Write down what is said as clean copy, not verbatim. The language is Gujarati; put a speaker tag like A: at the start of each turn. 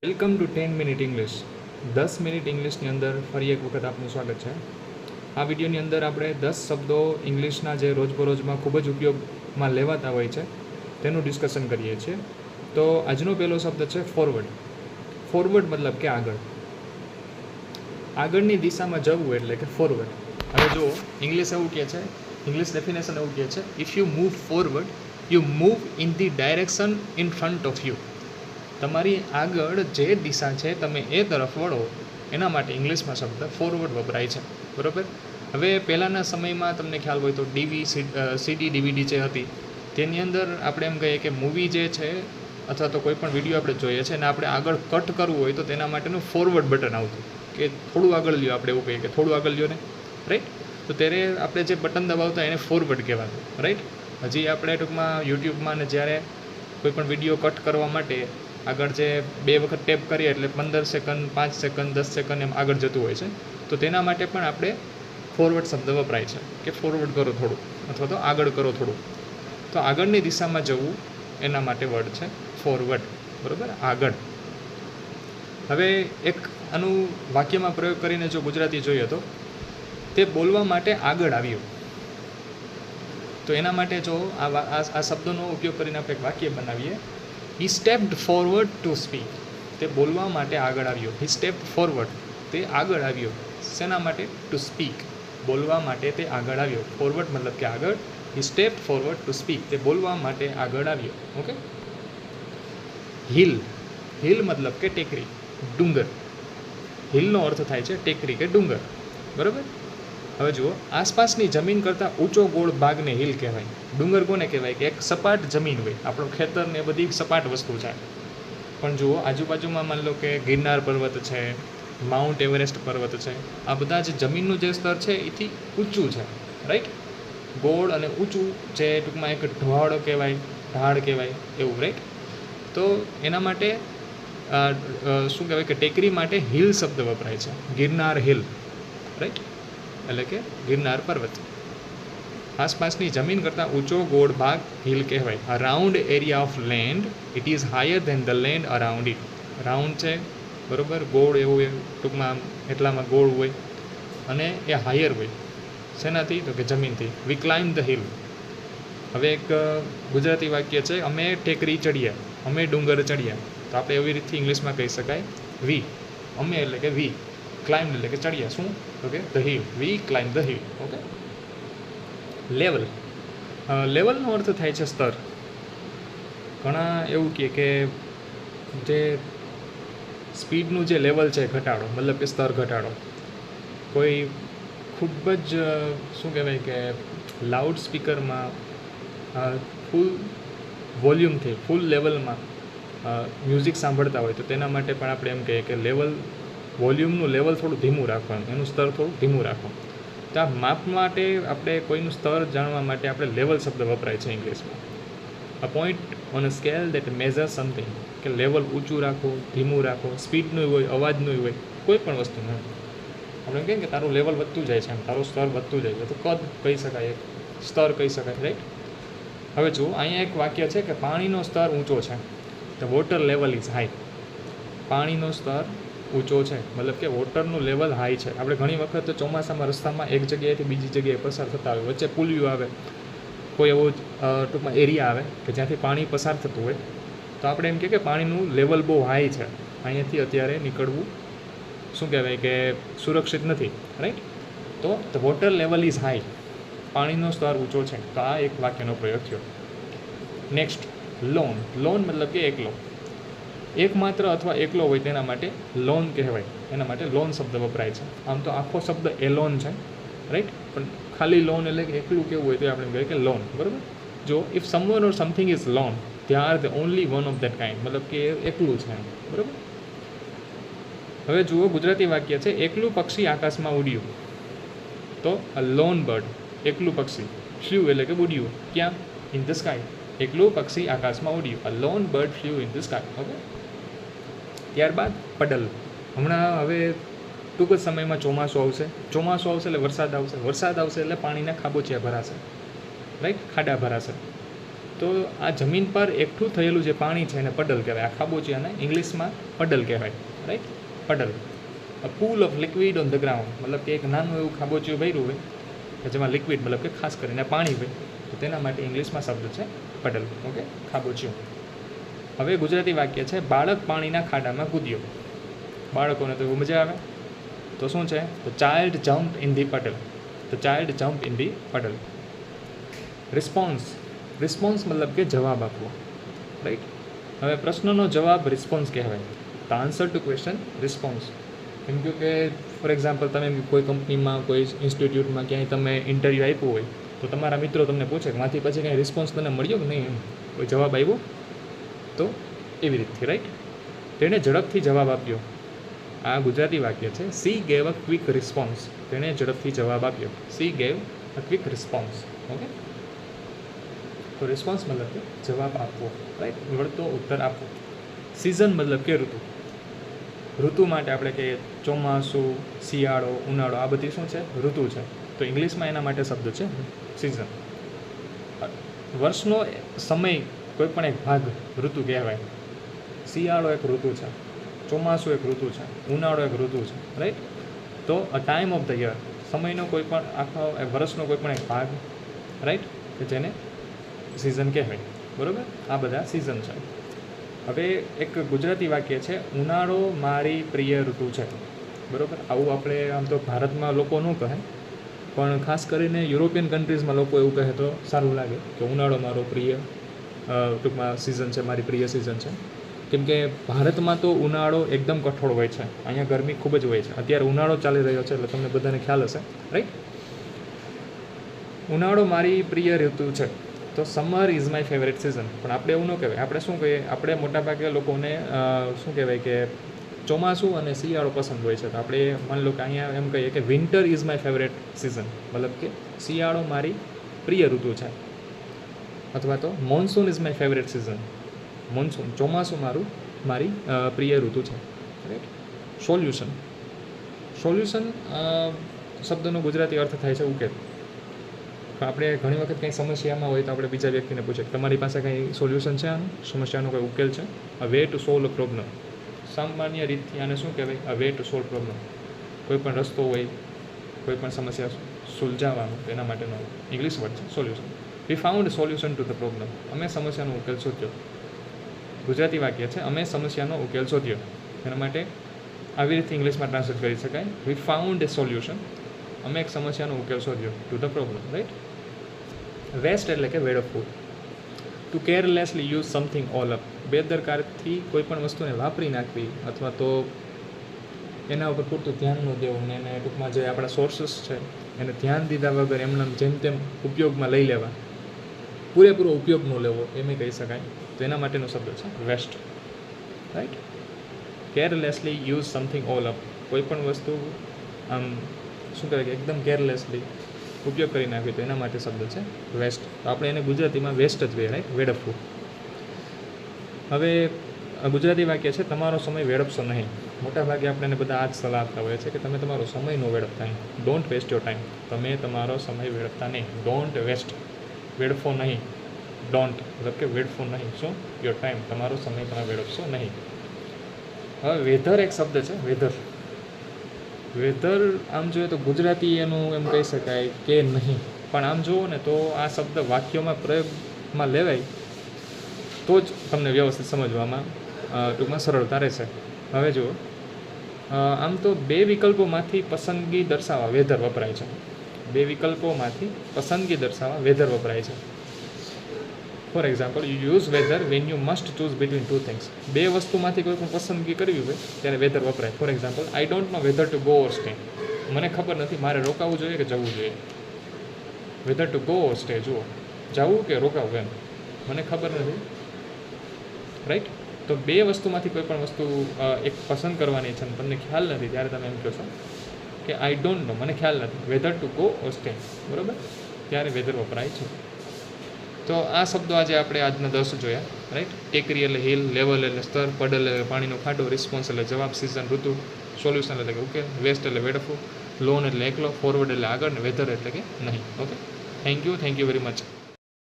A: Welcome to 10 minute English. 10 minute ઇંગ્લિશની અંદર ફરી એક વખત આપનું સ્વાગત છે. આ વિડીયોની અંદર આપણે 10 શબ્દો ઇંગ્લિશના જે રોજબરોજમાં ખૂબ જ ઉપયોગમાં લેવાતા હોય છે તેનું ડિસ્કશન કરીએ છીએ. તો આજનો પહેલો શબ્દ છે ફોરવર્ડ. ફોરવર્ડ મતલબ કે આગળ, આગળની દિશામાં જવું એટલે કે ફોરવર્ડ. હવે જુઓ, ઇંગ્લિશ એવું કહે છે, ઇંગ્લિશ ડેફિનેશન એવું કહે છે, if you move forward you move in the direction in front of you. તમારી આગળ જે દિશા છે તમે એ તરફ વળો, એના માટે ઇંગ્લિશમાં શબ્દ ફોરવર્ડ વપરાય છે. બરાબર. હવે પહેલાંના સમયમાં તમને ખ્યાલ હોય તો સીડી ડીવીડી જે હતી તેની અંદર આપણે એમ કહીએ કે મૂવી જે છે અથવા તો કોઈ પણ વિડીયો આપણે જોઈએ છે અને આપણે આગળ કટ કરવું હોય તો તેના માટેનું ફોરવર્ડ બટન આવતું કે થોડું આગળ લ્યો, આપણે એવું કહીએ કે થોડું આગળ લ્યો ને, રાઈટ. તો ત્યારે આપણે જે બટન દબાવતા એને ફોરવર્ડ કહેવાતું, રાઈટ. હજી આપણે ટૂંકમાં યુટ્યુબમાં ને જ્યારે કોઈ પણ વિડીયો કટ કરવા માટે આગળ જે 2 વખત ટેપ કરીએ એટલે 15 સેકન્ડ, 5 સેકન્ડ, 10 સેકન્ડ એમ આગળ જતું હોય છે. તો તેના માટે પણ આપણે ફોરવર્ડ શબ્દ વપરાય છે કે ફોરવર્ડ કરો થોડું અથવા તો આગળ કરો થોડું. તો આગળની દિશામાં જવું એના માટે વર્ડ છે ફોરવર્ડ. બરાબર, આગળ. હવે એક આનું વાક્યમાં પ્રયોગ કરીને જો ગુજરાતી જોઈએ તો તે બોલવા માટે આગળ આવ્યો. તો એના માટે જો આ શબ્દનો ઉપયોગ કરીને આપણે એક વાક્ય બનાવીએ. હી સ્ટેપ્ડ ફોરવર્ડ ટુ સ્પીક. તે બોલવા માટે આગળ આવ્યો. હી સ્ટેપ્ડ ફોરવર્ડ, તે આગળ આવ્યો. શેના માટે? ટુ સ્પીક, બોલવા માટે તે આગળ આવ્યો. ફોરવર્ડ મતલબ કે આગળ. હી સ્ટેપ્ડ ફોરવર્ડ ટુ સ્પીક, તે બોલવા માટે આગળ આવ્યો. ઓકે. હિલ. હિલ મતલબ કે ટેકરી, ડુંગર. હિલનો અર્થ થાય છે ટેકરી કે ડુંગર. બરાબર. હવે જુઓ, આસપાસની જમીન કરતાં ઊંચો ગોળ ભાગને હિલ કહેવાય. ડુંગર કોને કહેવાય? કે એક સપાટ જમીન હોય, આપણું ખેતર ને બધી સપાટ વસ્તુ છે. પણ જુઓ, આજુબાજુમાં માની લો કે ગિરનાર પર્વત છે, માઉન્ટ એવરેસ્ટ પર્વત છે, આ બધા જે જમીનનું જે સ્તર છે એથી ઊંચું છે, રાઈટ. ગોળ અને ઊંચું જે ટૂંકમાં એક ઢાળ કહેવાય, ઢાળ કહેવાય એવું, રાઈટ. તો એના માટે શું કહેવાય કે ટેકરી માટે હિલ શબ્દ વપરાય છે. ગિરનાર હિલ, રાઈટ, એટલે કે ગિરનાર પર્વત. આસપાસની જમીન કરતાં ઊંચો ગોળ ભાગ હિલ કહેવાય. A round area of land it is higher than the land around it. Round છે, બરાબર, ગોળ એવું એ ટૂંકમાં એટલામાં ગોળ હોય અને એ હાયર હોય. શેનાથી? તો કે જમીનથી. વી ક્લાઇમ્બ ધ હિલ. હવે એક ગુજરાતી વાક્ય છે, અમે ટેકરી ચડ્યા, અમે ડુંગર ચડ્યા. તો આપણે એવી રીતથી ઇંગ્લિશમાં કહી શકાય વી. અમે એટલે કે વી, ક્લાઇમ્બ એટલે કે ચડ્યા. શું? તો કે the hill. We climb the hill. Okay. Level. લેવલનો અર્થ થાય છે સ્તર. ઘણા એવું કહે કે જે સ્પીડનું જે લેવલ છે ઘટાડો, મતલબ કે સ્તર ઘટાડો. કોઈ ખૂબ જ શું કહેવાય કે લાઉડ સ્પીકરમાં ફૂલ વોલ્યુમથી ફૂલ લેવલમાં મ્યુઝિક સાંભળતા હોય તો તેના માટે પણ આપણે એમ કહીએ કે લેવલ, વોલ્યુમનું લેવલ થોડું ધીમું રાખવાનું, એનું સ્તર થોડું ધીમું રાખવાનું. તો આ માપ માટે આપણે કોઈનું સ્તર જાણવા માટે આપણે લેવલ શબ્દ વપરાય છે ઇંગ્લિશમાં. અ point on a scale that measure something. કે લેવલ ઊંચું રાખો, ધીમું રાખો, સ્પીડનું હોય, અવાજનું હોય, કોઈ પણ વસ્તુનું. આપણે કહીએ કે તારું લેવલ વધતું જાય છે, એમ તારું સ્તર વધતું જાય છે, તો કદ કહી શકાય, એક સ્તર કહી શકાય, રાઈટ. હવે જુઓ, અહીંયા એક વાક્ય છે કે પાણીનો સ્તર ઊંચો છે. The water level is high. પાણીનો સ્તર ઊંચો છે, મતલબ કે વોટરનું લેવલ હાઈ છે. આપણે ઘણી વખત ચોમાસામાં રસ્તામાં એક જગ્યાએથી બીજી જગ્યાએ પસાર થતા હોય, વચ્ચે પુલિયું આવે, કોઈ એવો ટૂંકમાં એરિયા આવે કે જ્યાંથી પાણી પસાર થતું હોય, તો આપણે એમ કહીએ કે પાણીનું લેવલ બહુ હાઈ છે, અહીંયાથી અત્યારે નીકળવું શું કહેવાય કે સુરક્ષિત નથી, રાઈટ. તો the water level is high, પાણીનો સ્તર ઊંચો છે. તો આ એક વાક્યનો પ્રયોગ થયો. Next, loan. લોન મતલબ કે એકલો, એકમાત્ર અથવા એકલો હોય તેના માટે લોન કહેવાય. એના માટે લોન શબ્દ વપરાય છે. આમ તો આખો શબ્દ એલોન છે, રાઈટ, પણ ખાલી લોન એટલે કે એકલું કેવું હોય તો આપણે કહીએ કે લોન. બરાબર. જો if someone or something is loan they are the only one of that kind, મતલબ કે એકલું છે, બરાબર. હવે જુઓ, ગુજરાતી વાક્ય છે, એકલું પક્ષી આકાશમાં ઉડ્યું. તો અ લોન બર્ડ, એકલું પક્ષી. ફ્લ્યુ એટલે કે ઉડ્યું. ક્યાં? In the sky. એકલું પક્ષી આકાશમાં ઉડ્યું. A lone bird flew in the sky. Okay. ત્યારબાદ પડલ. હમણાં હવે ટૂંક જ સમયમાં ચોમાસું આવશે. ચોમાસું આવશે એટલે વરસાદ આવશે. વરસાદ આવશે એટલે પાણીના ખાબોચિયા ભરાશે, રાઈટ, ખાડા ભરાશે. તો આ જમીન પર એકઠું થયેલું જે પાણી છે એને પડલ કહેવાય. આ ખાબોચિયાને ઇંગ્લિશમાં પડલ કહેવાય, right? Pedal. A pool of liquid on the ground, મતલબ કે એક નાનું એવું ખાબોચિયું ભર્યું હોય કે જેમાં લિક્વિડ મતલબ કે ખાસ કરીને પાણી હોય, તો તેના માટે ઇંગ્લિશમાં શબ્દ છે પડલ. ઓકે, ખાબોચિયું. હવે ગુજરાતી વાક્ય છે બાળક પાણીના ખાડામાં કૂદ્યો. બાળકોને તો એવું મજા આવે, તો શું છે? તો ચાઇલ્ડ જમ્પ ઇન ધી પટલ. તો ચાઇલ્ડ જમ્પ ઇન ધી પટલ. રિસ્પોન્સ. રિસ્પોન્સ મતલબ કે જવાબ આપવો, રાઈટ? હવે પ્રશ્નનો જવાબ રિસ્પોન્સ કહેવાય. The answer to question response. એમ કહ્યું કે ફોર એક્ઝામ્પલ તમે કોઈ કંપનીમાં, કોઈ ઇન્સ્ટિટ્યૂટમાં ક્યાંય તમે ઇન્ટરવ્યૂ આપ્યું હોય, તો તમારા મિત્રો તમને પૂછે કે માંથી પછી કાંઈ રિસ્પોન્સ તને મળ્યો કે નહીં, એમ કોઈ જવાબ આવ્યો, તો એવી રીતથી, રાઈટ? તેણે ઝડપથી જવાબ આપ્યો. આ ગુજરાતી વાક્ય છે. C gave a quick response. તેણે ઝડપથી જવાબ આપ્યો. C gave a quick response. Okay, તો રિસ્પોન્સ મતલબ કે જવાબ આપવો, રાઈટ? વળતો ઉત્તર આપવો. સિઝન મતલબ કે ઋતુ. ઋતુ માટે આપણે કહીએ ચોમાસું, શિયાળો, ઉનાળો, આ બધી શું છે? ઋતુ છે. તો ઇંગ્લિશમાં એના માટે શબ્દ છે સિઝન. વર્ષનો સમય કોઈ પણ એક ભાગ ઋતુ કહેવાય. શિયાળો એક ઋતુ છે, ચોમાસું એક ઋતુ છે, ઉનાળો એક ઋતુ છે, રાઈટ? તો અ ટાઈમ ઓફ ધ યર, સમયનો કોઈ પણ આખો વર્ષનો કોઈ પણ એક ભાગ, રાઈટ, કે જેને સિઝન કહેવાય. બરાબર? આ બધા સિઝન છે. હવે એક ગુજરાતી વાક્ય છે ઉનાળો મારી પ્રિય ઋતુ છે. બરાબર? આવું આપણે આમ તો ભારતમાં લોકો ન કહે, પણ ખાસ કરીને યુરોપિયન કન્ટ્રીઝમાં લોકો એવું કહે તો સારું લાગે કે ઉનાળો મારો પ્રિય ટૂંકમાં સિઝન છે, મારી પ્રિય સિઝન છે. કેમ કે ભારતમાં તો ઉનાળો એકદમ કઠોળ હોય છે, અહીંયા ગરમી ખૂબ જ હોય છે. અત્યારે ઉનાળો ચાલી રહ્યો છે એટલે તમને બધાને ખ્યાલ હશે, રાઈટ? ઉનાળો મારી પ્રિય ઋતુ છે. તો summer is my favourite season. પણ આપણે એવું ન કહેવાય. આપણે શું કહીએ? આપણે મોટાભાગે લોકોને શું કહેવાય કે ચોમાસું અને શિયાળો પસંદ હોય છે. તો આપણે માની લો કે અહીંયા એમ કહીએ કે winter is my favourite season, મતલબ કે શિયાળો મારી પ્રિય ઋતુ છે. અથવા તો monsoon is my favourite season. Monsoon, ચોમાસું મારી પ્રિય ઋતુ છે, રાઈટ? સોલ્યુશન. સોલ્યુશન શબ્દનો ગુજરાતી અર્થ થાય છે ઉકેલ. આપણે ઘણી વખત કંઈ સમસ્યામાં હોય તો આપણે બીજા વ્યક્તિને પૂછે તમારી પાસે કંઈ સોલ્યુશન છે આનું, સમસ્યાનો કોઈ ઉકેલ છે? A way to solve a problem. સામાન્ય રીતથી આને શું કહેવાય? A way to solve problem. કોઈ પણ રસ્તો હોય, કોઈ પણ સમસ્યા સુલઝાવવાનો, એના માટેનો ઇંગ્લિશ વર્ડ છે solution. We found solution to the problem. અમે સમસ્યાનો ઉકેલ શોધ્યો. ગુજરાતી વાક્ય છે અમે સમસ્યાનો ઉકેલ શોધ્યો. એના માટે આવી રીતે ઇંગ્લિશમાં ટ્રાન્સલેટ કરી શકાય. We found a solution. અમે એક સમસ્યાનો ઉકેલ શોધ્યો to the problem, right? Waste એટલે કે વેડફવું. To carelessly use something all up. બેદરકારીથી કોઈ પણ વસ્તુને વાપરી નાખવી, અથવા તો એના ઉપર પૂરતું ધ્યાન ન દેવું, ને એને ટૂંકમાં જે આપણા સોર્સિસ છે એને ધ્યાન દીધા વગર એમને જેમ તેમ ઉપયોગમાં લઈ લેવા, પૂરેપૂરો ઉપયોગ ન લેવો, એમ કહી શકાય. તો એના માટેનો શબ્દ છે waste, right? Carelessly use something all up. કોઈ પણ વસ્તુ આમ શું કહેવાય કે એકદમ કેરલેસલી ઉપયોગ કરી નાખ્યો, તો એના માટે શબ્દ છે વેસ્ટ. તો આપણે એને ગુજરાતીમાં વેસ્ટ જ કહીએ, રાઈટ? વેડફવું. હવે ગુજરાતી વાક્ય છે તમારો સમય વેડફશો નહીં. મોટાભાગે આપણે એને બધા આ જ સલાહ આપતા હોઈએ છીએ કે તમે તમારો સમય ન વેડફતા નહીં. Don't waste your time. તમે તમારો સમય વેડફતા નહીં. ડોન્ટ વેસ્ટ, વેડફો નહીં. ડોન્ટ મતલબ કે વેડફો નહીં. શું? યોર ટાઈમ, તમારો સમય તમે વેડફશો નહીં. હવે વેધર એક શબ્દ છે, વેધર. વેધર આમ જોઈએ તો ગુજરાતી એનું એમ કહી શકાય કે નહીં, પણ આમ જુઓ ને તો આ શબ્દ વાક્યોમાં પ્રયોગમાં લેવાય તો જ તમને વ્યવસ્થિત સમજવામાં ટૂંકમાં સરળતા રહેશે. હવે જુઓ, આમ તો બે વિકલ્પોમાંથી પસંદગી દર્શાવવા વેધર વપરાય છે. બે વિકલ્પોમાંથી પસંદગી દર્શાવવા વેધર વપરાય છે. For example, you use whether when you must choose between two things. બે વસ્તુમાંથી કોઈ પણ પસંદગી કરવી હોય ત્યારે વેધર વપરાય. For example, I don't know whether to go or stay. મને ખબર નથી મારે રોકાવું જોઈએ કે જવું જોઈએ. Whether to go or stay, જુઓ, જવું કે રોકાવું, એમ મને ખબર નથી, રાઈટ? તો બે વસ્તુમાંથી કોઈ પણ વસ્તુ એક પસંદ કરવાની છે અને તમને ખ્યાલ નથી, ત્યારે તમે એમ કહો છો કે આઈ ડોન્ટ નો, મને ખ્યાલ નથી. Whether to go or stay, બરાબર? ત્યારે વેધર વપરાય છે. તો આ શબ્દો આજે આપણે આજના 10 જોયા, રાઈટ? ટેકરી એટલે હિલ, લેવલ એટલે સ્તર, પડલ એટલે પાણીનો ખાડો, રિસ્પોન્સ એટલે જવાબ, સિઝન ઋતુ, સોલ્યુશન એટલે કે ઉકેલ, વેસ્ટ એટલે વેડફવું, લોન એટલે એકલો, ફોરવર્ડ એટલે આગળ, ને વેધર એટલે કે નહીં. Okay, thank you very much.